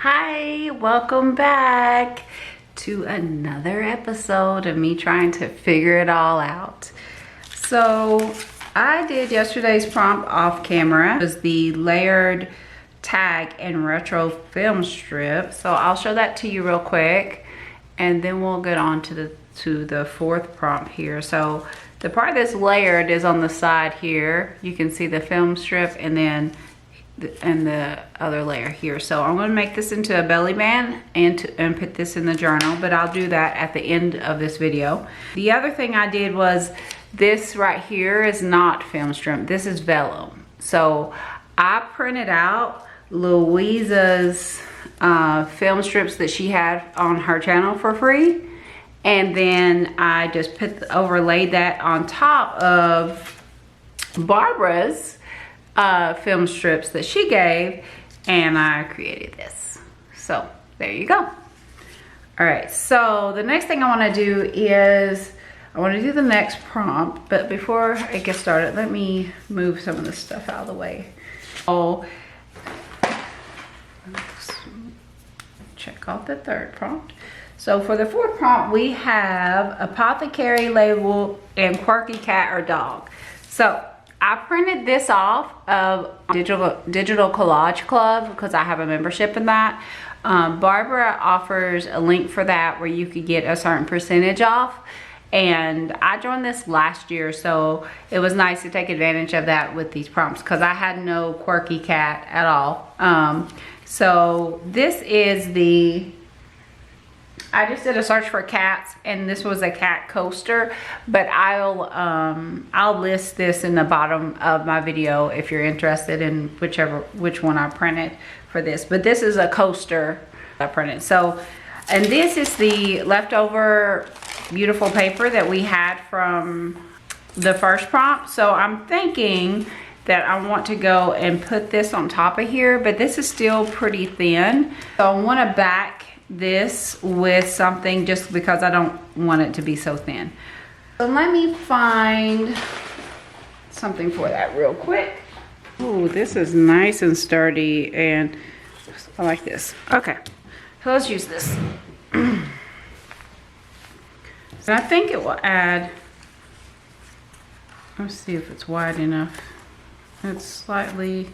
Hi, welcome back to another episode of me trying to figure it all out. So I did yesterday's prompt off camera. It was the layered tag and retro film strip. So I'll show that to you real quick and then we'll get on to the fourth prompt here. So the part that's layered is on the side here. You can see the film strip and then the other layer here. So I'm going to make this into a belly band and put this in the journal, but I'll do that at the end of this video. The other thing I did was this right here is not film strip. This is vellum. So I printed out Louisa's film strips that she had on her channel for free, and then I just overlaid that on top of Barbara's film strips that she gave, and I created this. So there you go. All right, so the next thing I want to do is I want to do the next prompt, but before I get started, let me move some of this stuff out of the way. Oh, let's check off the third prompt. So for the fourth prompt, we have Apothecary label and quirky cat or dog. So I printed this off of Digital Collage Club because I have a membership in that. Barbara offers a link for that where you could get a certain percentage off. And I joined this last year, so it was nice to take advantage of that with these prompts because I had no quirky cat at all. So this is I just did a search for cats, and this was a cat coaster, but I'll list this in the bottom of my video if you're interested in which one I printed for this. But this is a coaster I printed. So, and this is the leftover beautiful paper that we had from the first prompt. So I'm thinking that I want to go and put this on top of here, but this is still pretty thin. So I want to back this with something just because I don't want it to be so thin. So let me find something for that real quick. Oh, this is nice and sturdy and I like this. Okay, so let's use this. So I think it will add, let's see if it's wide enough. It's slightly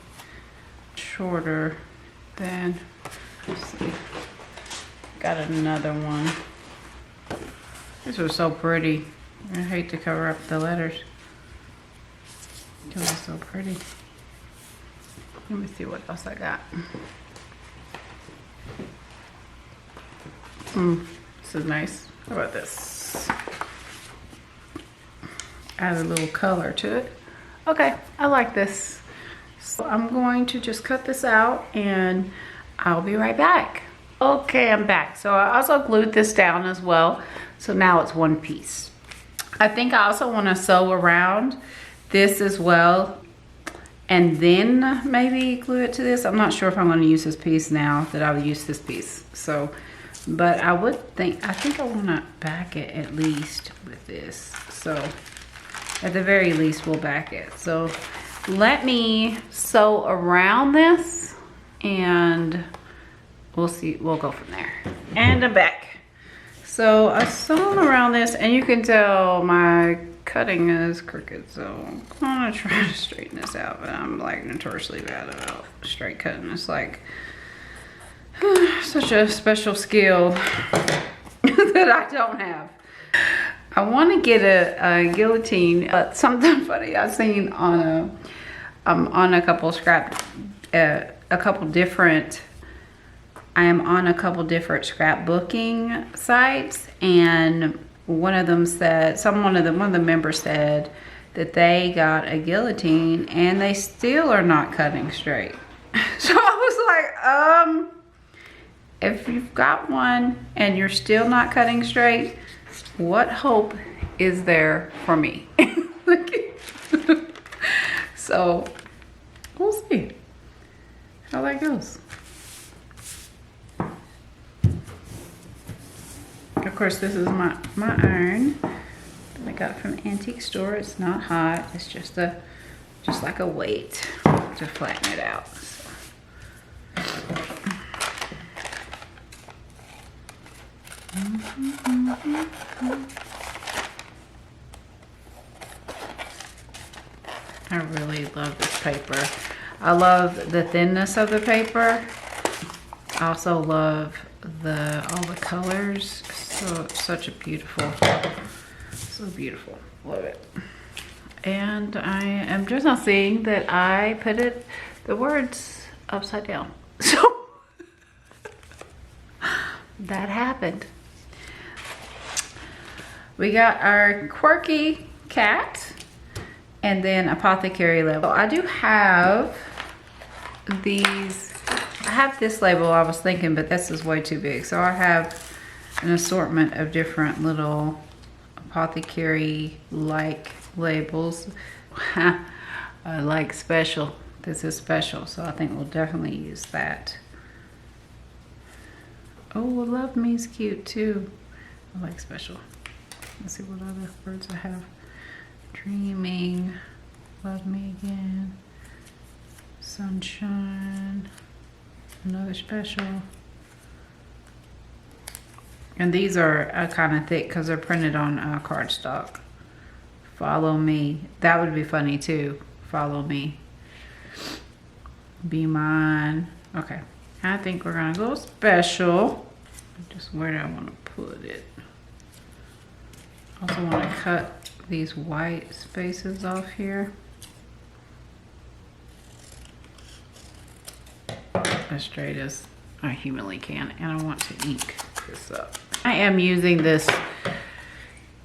shorter than, let's see. Got another one. This was so pretty. I hate to cover up the letters. It was so pretty. Let me see what else I got. This is nice. How about this? Add a little color to it. Okay, I like this. So I'm going to just cut this out and I'll be right back. Okay, I'm back. So I also glued this down as well. So now it's one piece. I think I also want to sew around this as well and then maybe glue it to this. I'm not sure if I'm going to use this piece now that I'll use this piece. So, but I think I want to back it at least with this. So at the very least we'll back it. So let me sew around this and we'll see, we'll go from there. And I'm back. So I sewn around this and you can tell my cutting is crooked. So I'm gonna try to straighten this out, but I'm like notoriously bad about straight cutting. It's like such a special skill that I don't have. I want to get a guillotine, but something funny I've seen on a couple different scrapbooking sites, and one of the members said that they got a guillotine and they still are not cutting straight. So I was like, if you've got one and you're still not cutting straight, what hope is there for me? So we'll see how that goes. Of course, this is my iron that I got from the antique store. It's not hot. It's just like a weight to flatten it out. So. I really love this paper. I love the thinness of the paper. I also love all the colors. So such a beautiful, so beautiful. Love it. And I am just not seeing that I put the words upside down. So that happened. We got our quirky cat and then Apothecary label. So I do have these. I have this label I was thinking, but this is way too big. So I have an assortment of different little Apothecary-like labels. I like special. This is special, so I think we'll definitely use that. Oh, Love Me's cute too. I like special. Let's see what other words I have. Dreaming, Love Me Again, Sunshine, another special. And these are kind of thick because they're printed on cardstock. Follow Me. That would be funny too. Follow Me. Be Mine. Okay. I think we're going to go special. Just where do I want to put it? Also want to cut these white spaces off here. As straight as I humanly can. And I want to ink this up. I am using this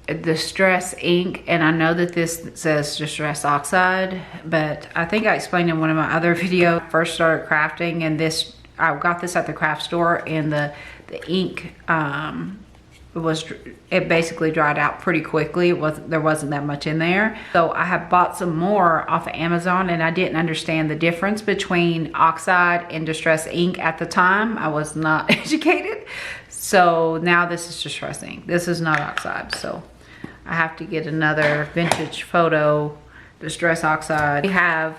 Distress ink, and I know that this says Distress Oxide, but I think I explained in one of my other videos, I first started crafting, and I got this at the craft store, and the ink it basically dried out pretty quickly. There wasn't that much in there. So I have bought some more off of Amazon, and I didn't understand the difference between oxide and distress ink at the time. I was not educated. So now this is distress ink. This is not oxide. So I have to get another vintage photo distress oxide. We have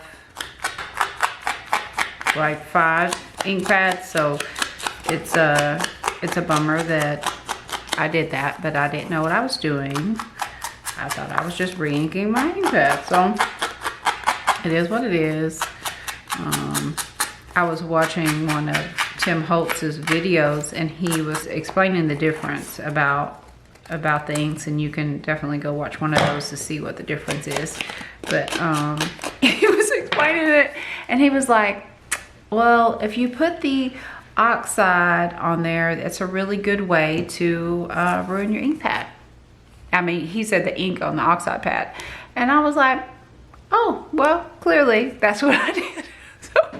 like 5 ink pads, so it's a bummer that I did that, but I didn't know what I was doing. I thought I was just re-inking my ink pad, so it is what it is. I was watching one of Tim Holtz's videos, and he was explaining the difference about the inks, and you can definitely go watch one of those to see what the difference is. But he was explaining it, and he was like, well, if you put the oxide on there, it's a really good way to ruin your ink pad. I mean, he said the ink on the oxide pad, and I was like, oh, well, clearly that's what I did. So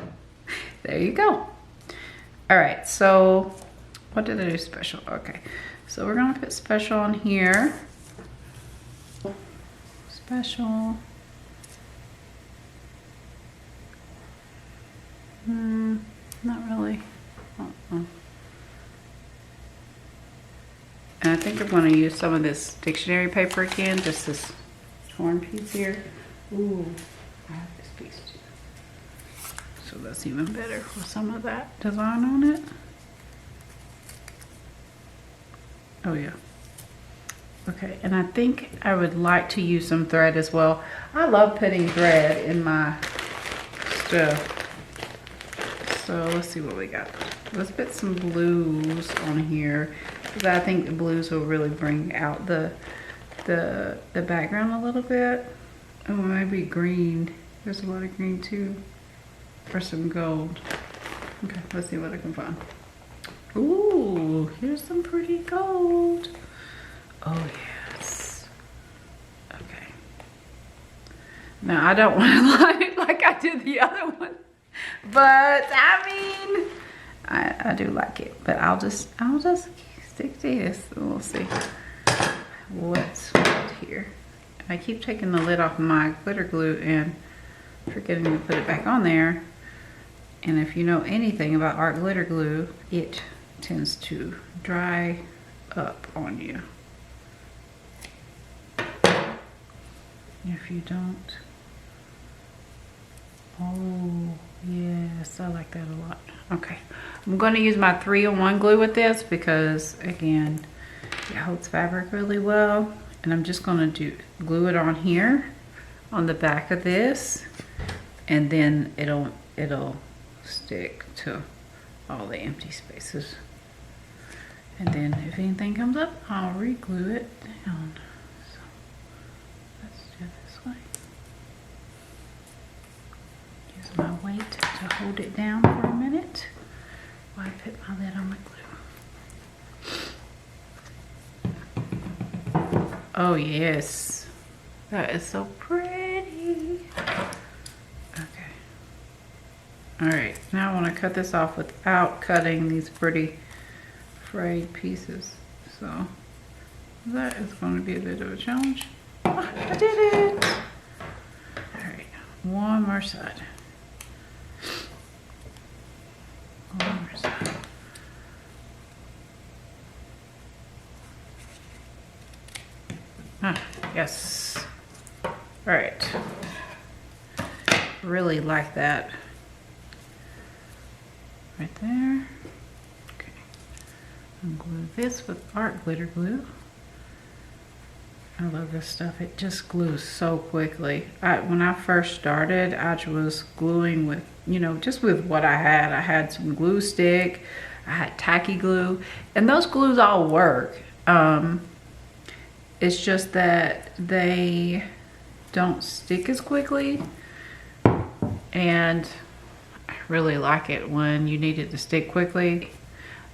there you go. All right, so what did I do special? Okay, so we're gonna put special on here. Special. Not really. And I think I'm going to use some of this dictionary paper again, just this torn piece here. Ooh, I have this piece too. So that's even better with some of that design on it. Oh yeah. Okay, and I think I would like to use some thread as well. I love putting thread in my stuff. So let's see what we got. Let's put some blues on here, because I think the blues will really bring out the background a little bit. Oh, maybe green. There's a lot of green too. Or some gold. Okay, let's see what I can find. Ooh, here's some pretty gold. Oh yes. Okay. Now I don't want to line it like I did the other one, but I mean, I do like it. But I'll just stick this. We'll see what's here. I keep taking the lid off my glitter glue and forgetting to put it back on there. And if you know anything about art glitter glue, it tends to dry up on you. If you don't. Oh, yes, I like that a lot. Okay, I'm going to use my 3-in-1 glue with this because, again, It holds fabric really well. And I'm just gonna glue it on here, on the back of this, and then it'll stick to all the empty spaces. And then if anything comes up, I'll re-glue it down. So let's do it this way. Use my weight to hold it down for a minute while I put my lid on my glue. Oh yes, that is so pretty. Okay. All right, now I want to cut this off without cutting these pretty frayed pieces. So that is going to be a bit of a challenge. Oh, I did it. All right, one more side. One more side. Ah, yes. All right. Really like that. Right there. Okay. I'm glue this with art glitter glue. I love this stuff. It just glues so quickly. When I first started, I was gluing with, you know, just with what I had. I had some glue stick. I had tacky glue, and those glues all work. It's just that they don't stick as quickly, and I really like it when you need it to stick quickly.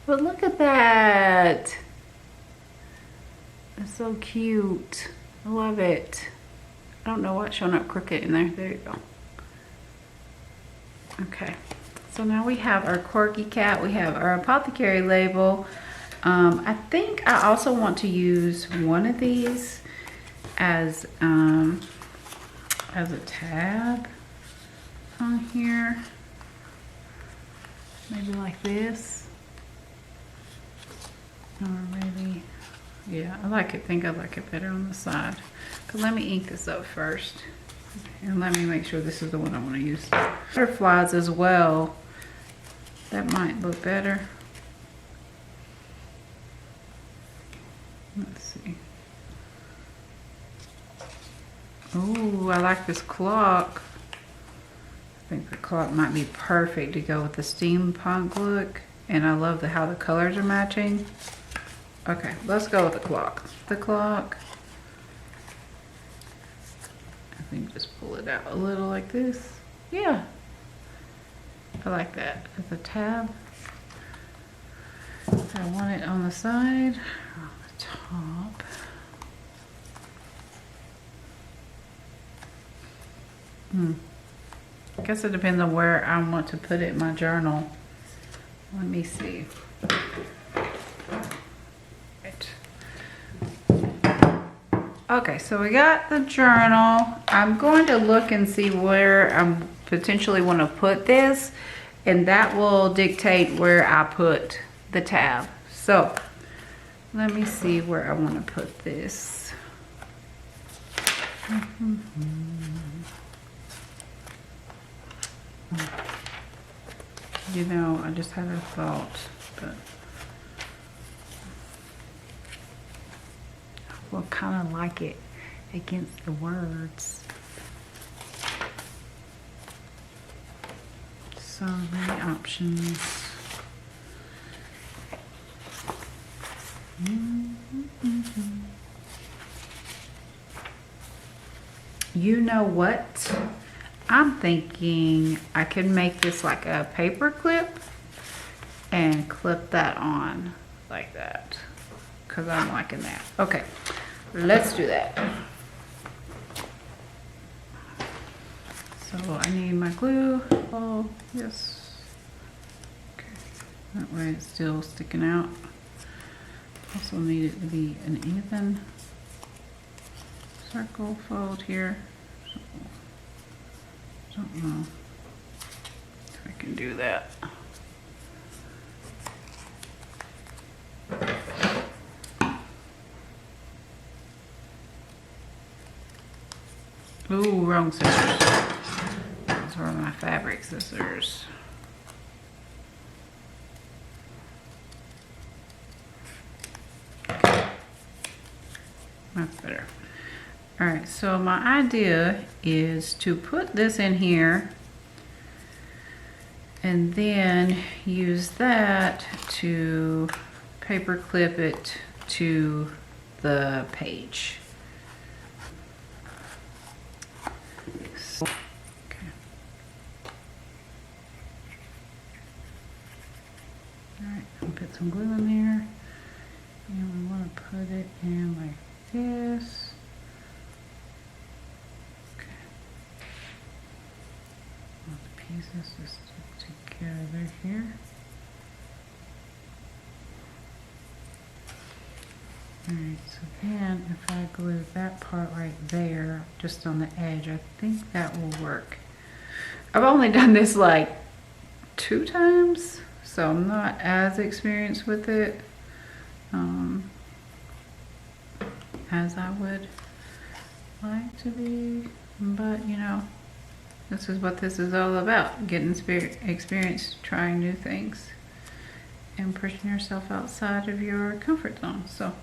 But look at that. It's so cute. I love it. I don't know what's showing up crooked in there. There you go. Okay, so now we have our quirky cat. We have our Apothecary label. I think I also want to use one of these as a tab on here. Maybe like this. Or maybe, yeah, I think I like it better on the side. But let me ink this up first. And let me make sure this is the one I want to use. Butterflies as well. That might look better. Let's see. Ooh, I like this clock. I think the clock might be perfect to go with the steampunk look. And I love how the colors are matching. Okay, let's go with the clock. The clock. I think just pull it out a little like this. Yeah. I like that as a tab. I want it on the side, on the top. I guess it depends on where I want to put it in my journal. Let me see. Right. Okay, so we got the journal. I'm going to look and see where I potentially want to put this, and that will dictate where I put the tab. So let me see where I want to put this. You know, I just had a thought, but we'll kind of like it against the words. So many options. You know what? I'm thinking I can make this like a paper clip and clip that on like that, because I'm liking that. Okay, let's do that. So I need my glue. Oh, yes. Okay, that way it's still sticking out. Also need it to be an even circle fold here. So, don't know if I can do that. Ooh, wrong scissors. Those are my fabric scissors. That's better. All right, so my idea is to put this in here and then use that to paper clip it to the page. So, okay. All right, I'll put some glue in there, and we want to put it in like this. Okay. All the pieces just stick together here. Alright, so then if I glue that part right there, just on the edge, I think that will work. I've only done this like 2 times, so I'm not as experienced with it as I would like to be. But, you know, this is what this is all about, getting experience, trying new things, and pushing yourself outside of your comfort zone. So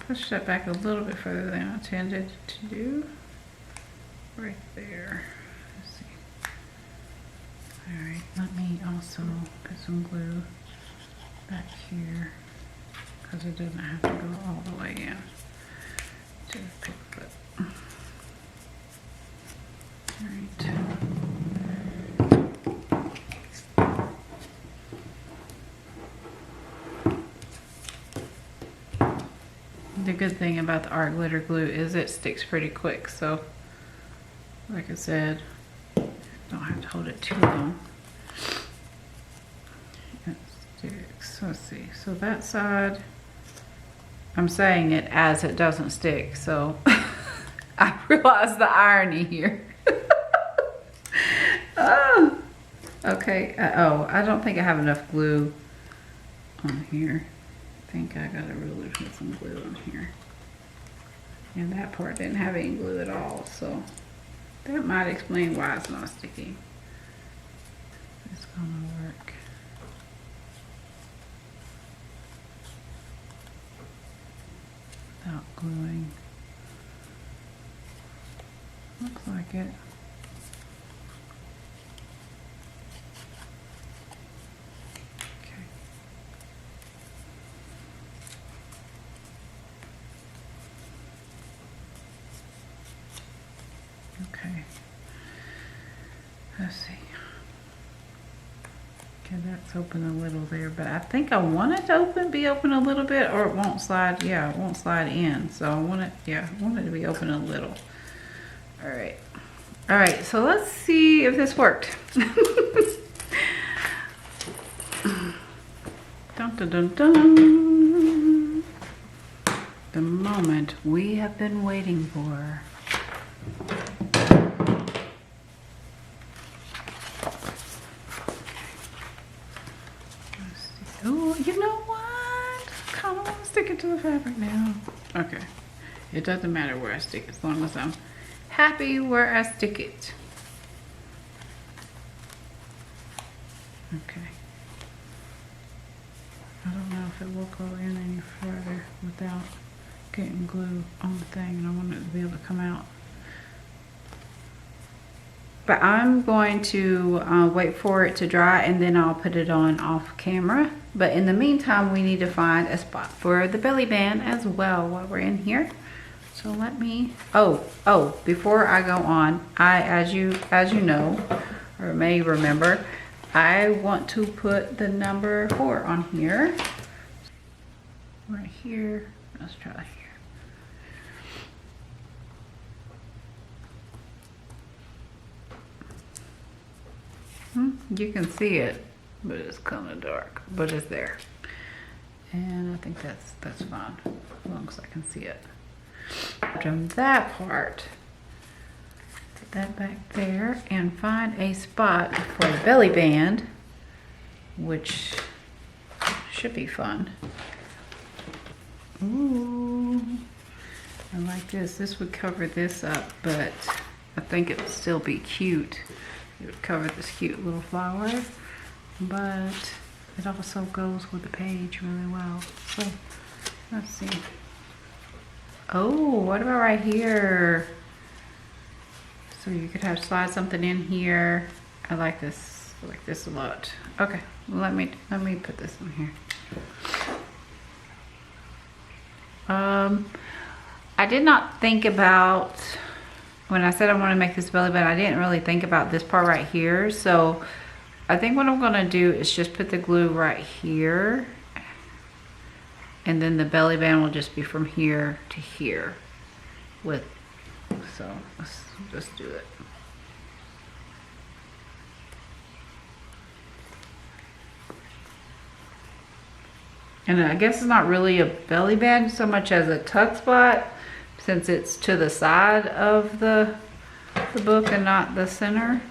push that back a little bit further than I intended to do. Right there. Let's see. Alright, let me also put some glue back here, because it doesn't have to go all the way in to the paper clip. Alright. The good thing about the art glitter glue is it sticks pretty quick, so like I said, don't have to hold it too long. It sticks. Let's see, so that side, I'm saying it as it doesn't stick, so I realize the irony here. Oh, okay. Oh, I don't think I have enough glue on here. I think I gotta really put some glue on here. And that part didn't have any glue at all, so that might explain why it's not sticky. It's gonna work. Without gluing. Looks like it. Okay, let's see. Okay, that's open a little there, but I think I want it to be open a little bit, or it won't slide. Yeah, it won't slide in. So I want it, yeah, I want it to be open a little. All right, so let's see if this worked. Dun, dun, dun, dun. The moment we have been waiting for. Oh, you know what? I kind of want to stick it to the fabric now. Okay. It doesn't matter where I stick, as long as I'm happy where I stick it. Okay. I don't know if it will go in any further without getting glue on the thing, and I want it to be able to come out. But I'm going to wait for it to dry, and then I'll put it on off camera. But in the meantime, we need to find a spot for the belly band as well while we're in here. So let me, before I go on, as you know, or may remember, I want to put the number 4 on here. Right here, let's try here. You can see it, but it's kind of dark, but it's there. And I think that's fine, as long as I can see it. From that part, put that back there and find a spot for the belly band, which should be fun. Ooh, I like this. This would cover this up, but I think it would still be cute. It would cover this cute little flower, but it also goes with the page really well. So let's see. Oh, what about right here? So you could have slide something in here. I like this. I like this a lot. Okay, let me put this in here. I did not think about, when I said I want to make this belly button, I didn't really think about this part right here. So I think what I'm gonna do is just put the glue right here, and then the belly band will just be from here to here with, so let's just do it. And I guess it's not really a belly band so much as a tuck spot, since it's to the side of the book and not the center.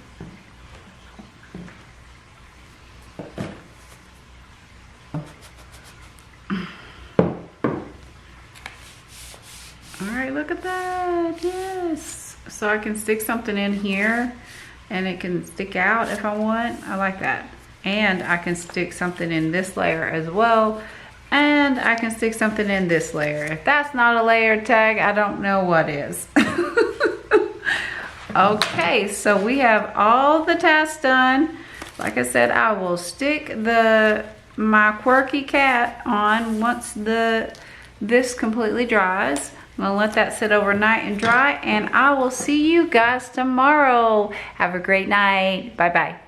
All right, look at that, yes. So I can stick something in here and it can stick out if I want. I like that. And I can stick something in this layer as well. And I can stick something in this layer. If that's not a layer tag, I don't know what is. Okay, so we have all the tasks done. Like I said, I will stick my quirky cat on once this completely dries. I'm gonna let that sit overnight and dry, and I will see you guys tomorrow. Have a great night. Bye-bye.